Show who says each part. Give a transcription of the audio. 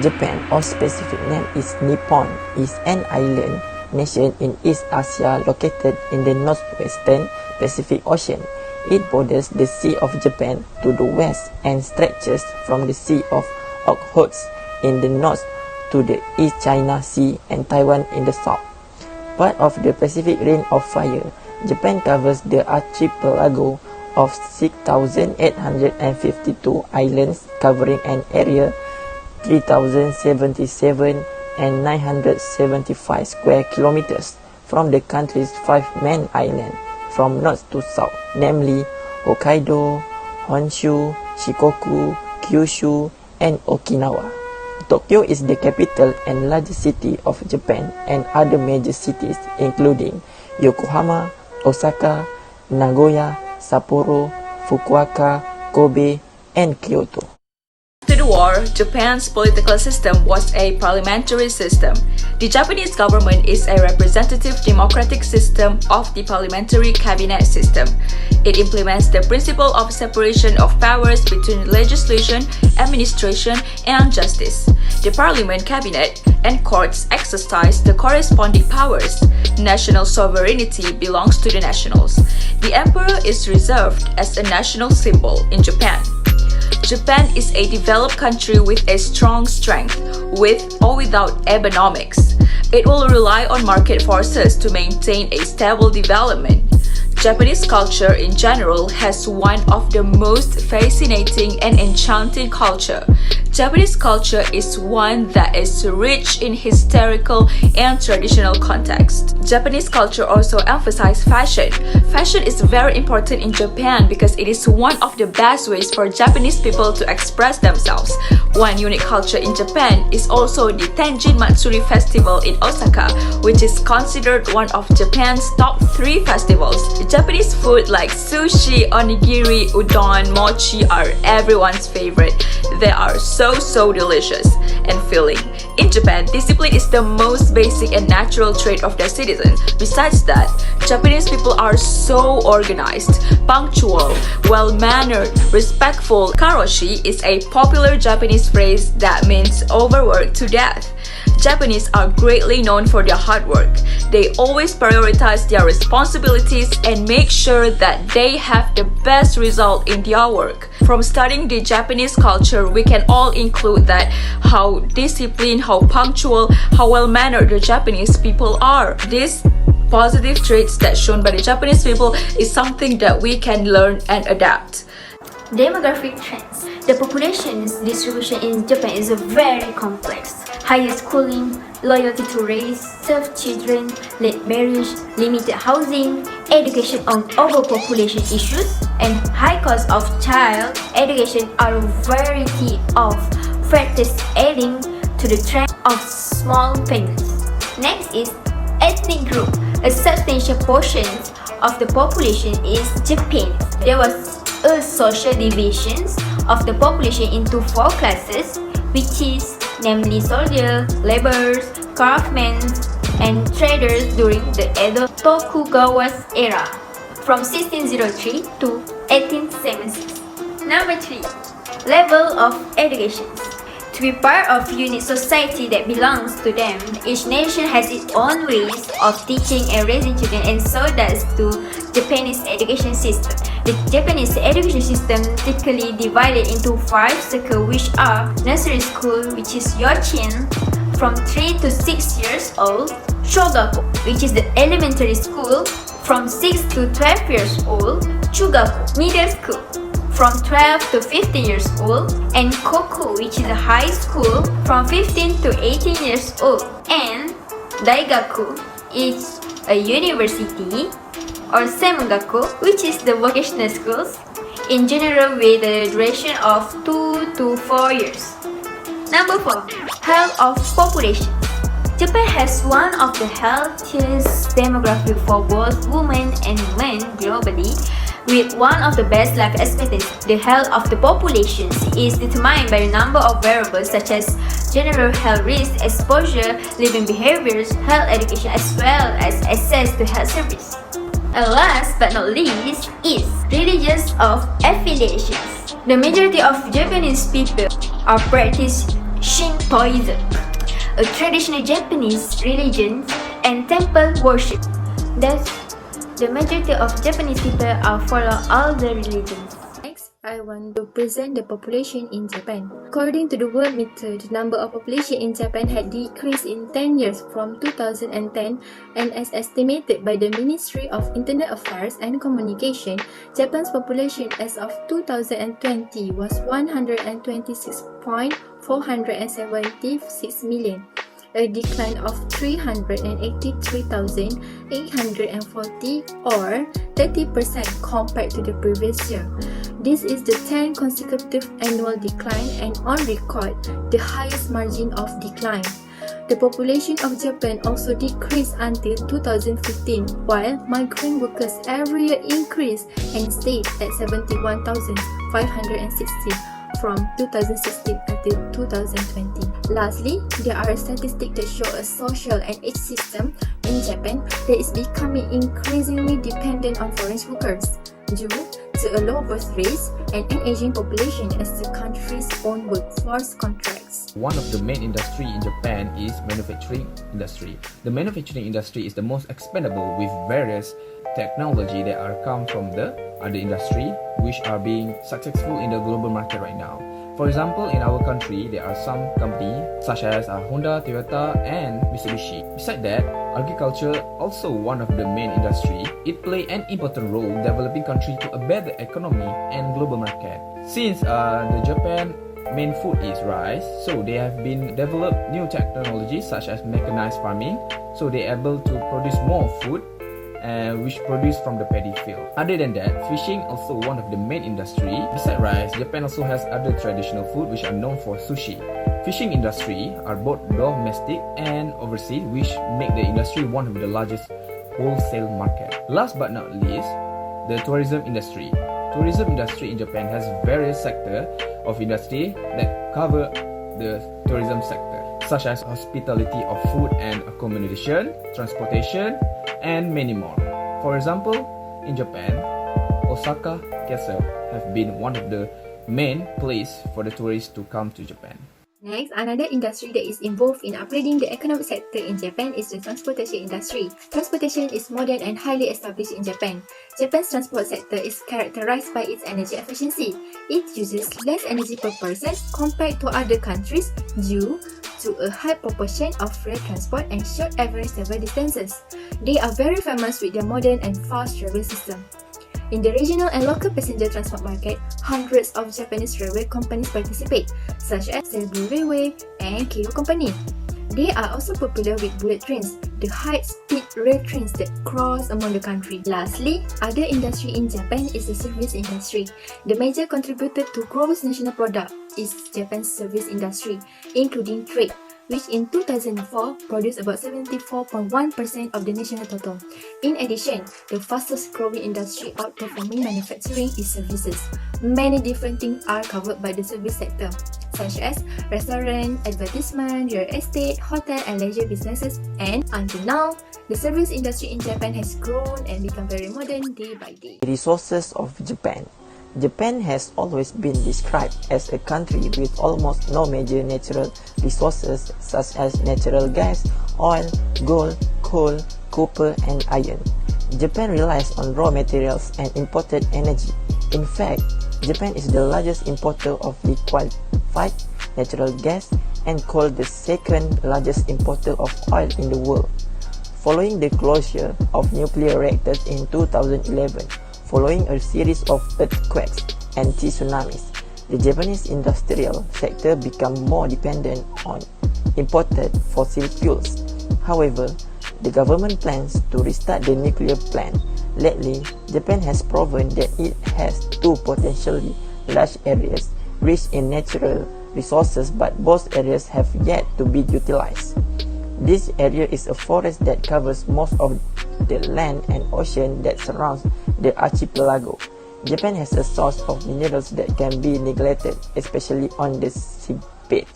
Speaker 1: Japan, or specific name is Nippon, is an island nation in East Asia located in the northwestern Pacific Ocean. It borders the Sea of Japan to the west and stretches from the Sea of Okhotsk in the north to the East China Sea and Taiwan in the south. Part of the Pacific Ring of Fire, Japan covers the archipelago of 6,852 islands covering an area 3,077 and 975 square kilometers from the country's 5 main islands from north to south, namely Hokkaido, Honshu, Shikoku, Kyushu, and Okinawa. Tokyo is the capital and largest city of Japan, and other major cities including Yokohama, Osaka, Nagoya, Sapporo, Fukuoka, Kobe, and Kyoto.
Speaker 2: After the war, Japan's political system was a parliamentary system. The Japanese government is a representative democratic system of the parliamentary cabinet system. It implements the principle of separation of powers between legislation, administration, and justice. The parliament, cabinet, and courts exercise the corresponding powers. National sovereignty belongs to the nationals. The emperor is reserved as a national symbol in Japan. Japan is a developed country with a strong strength, with or without Abenomics. It will rely on market forces to maintain a stable development. Japanese culture in general has one of the most fascinating and enchanting culture. Japanese culture is one that is rich in historical and traditional context. Japanese culture also emphasizes fashion. Fashion is very important in Japan because it is one of the best ways for Japanese people to express themselves. One unique culture in Japan is also the Tenjin Matsuri Festival in Osaka, which is considered one of Japan's top 3 festivals. Japanese food like sushi, onigiri, udon, mochi are everyone's favorite. They are so delicious and filling. In Japan, discipline is the most basic and natural trait of their citizens. Besides that, Japanese people are so organized, punctual, well-mannered, respectful. Karoshi is a popular Japanese phrase that means overworked to death. Japanese are greatly known for their hard work. They always prioritize their responsibilities and make sure that they have the best result in their work. From studying the Japanese culture, we can all include that how disciplined, how punctual, how well-mannered the Japanese people are. These positive traits that shown by the Japanese people is something that we can learn and adapt.
Speaker 3: Demographic trends. The population's distribution in Japan is very complex. Higher schooling, loyalty to race, serve children, late marriage, limited housing, education on overpopulation issues, and high cost of child education are a variety of factors adding to the trend of small families. Next is ethnic group. A substantial portion of the population is Japanese. There was a social divisions of the population into 4 classes, which is namely soldiers, laborers, craftsmen, and traders during the Edo Tokugawa's era, from 1603 to 1876. Number 3. Level of education. To be part of unique society that belongs to them, each nation has its own ways of teaching and raising children, and so does the Japanese education system. The Japanese education system typically divided into 5 circles, which are nursery school, which is Yochin, from 3 to 6 years old, Shogaku, which is the elementary school, from 6 to 12 years old, Chugaku, middle school, from 12 to 15 years old, and Koku, which is a high school, from 15 to 18 years old, and Daigaku is a university, or Semengaku, which is the vocational schools, in general with a duration of 2 to 4 years. Number 4. Health of population. Japan has one of the healthiest demographics for both women and men globally, with one of the best life expectancy. The health of the population is determined by a number of variables such as general health risk, exposure, living behaviors, health education, as well as access to health service. And last but not least is religious of affiliations. The majority of Japanese people are practice Shintoism, a traditional Japanese religion and temple worship. Thus, the majority of Japanese people follow all the religions.
Speaker 4: Next, I want to present the population in Japan. According to the World Meter, the number of population in Japan had decreased in 10 years from 2010, and as estimated by the Ministry of Internet Affairs and Communication, Japan's population as of 2020 was 126.476 million, a decline of 383,840 or 30% compared to the previous year. This is the 10th consecutive annual decline and on record, the highest margin of decline. The population of Japan also decreased until 2015, while migrant workers every year increased and stayed at 71,560 from 2016 until 2020. Lastly, there are statistics that show a social and age system in Japan that is becoming increasingly dependent on foreign workers due to a low birth rate and an aging population as the country's own workforce contracts.
Speaker 5: One of the main industry in Japan is manufacturing industry. The manufacturing industry is the most expandable with various technology that are come from the other industry which are being successful in the global market right now. For example, in our country, there are some companies such as Honda, Toyota and Mitsubishi. Besides that, agriculture also one of the main industry. It play an important role developing country to a better economy and global market. Since the Japan main food is rice, so they have been developed new technologies such as mechanized farming, so they are able to produce more food which produce from the paddy field. Other than that, fishing also one of the main industry. Besides rice, Japan also has other traditional food which are known for sushi. Fishing industry are both domestic and overseas, which make the industry one of the largest wholesale market. Last but not least, the tourism industry. Tourism industry in Japan has various sectors of industry that cover the tourism sector, such as hospitality of food and accommodation, transportation, and many more. For example, in Japan, Osaka Castle have been one of the main place for the tourists to come to Japan.
Speaker 4: Next, another industry that is involved in upgrading the economic sector in Japan is the transportation industry. Transportation is modern and highly established in Japan. Japan's transport sector is characterized by its energy efficiency. It uses less energy per person compared to other countries due to a high proportion of rail transport and short average travel distances. They are very famous with their modern and fast travel system. In the regional and local passenger transport market, hundreds of Japanese railway companies participate, such as Seibu Railway and Keio Company. They are also popular with bullet trains, the high-speed rail trains that cross among the country. Lastly, other industry in Japan is the service industry. The major contributor to gross national product is Japan's service industry, including trade, which in 2004 produced about 74.1% of the national total. In addition, the fastest growing industry outperforming manufacturing is services. Many different things are covered by the service sector, such as restaurant, advertisement, real estate, hotel and leisure businesses, and until now, the service industry in Japan has grown and become very modern day by day.
Speaker 1: Resources of Japan. Japan has always been described as a country with almost no major natural resources such as natural gas, oil, gold, coal, copper, and iron. Japan relies on raw materials and imported energy. In fact, Japan is the largest importer of liquefied natural gas and coal, the second largest importer of oil in the world. Following the closure of nuclear reactors in 2011, following a series of earthquakes and tsunamis, the Japanese industrial sector became more dependent on imported fossil fuels. However, the government plans to restart the nuclear plant. Lately, Japan has proven that it has two potentially large areas rich in natural resources, but both areas have yet to be utilized. This area is a forest that covers most of the land and ocean that surrounds the archipelago. Japan has a source of minerals that can be neglected, especially on the seabed.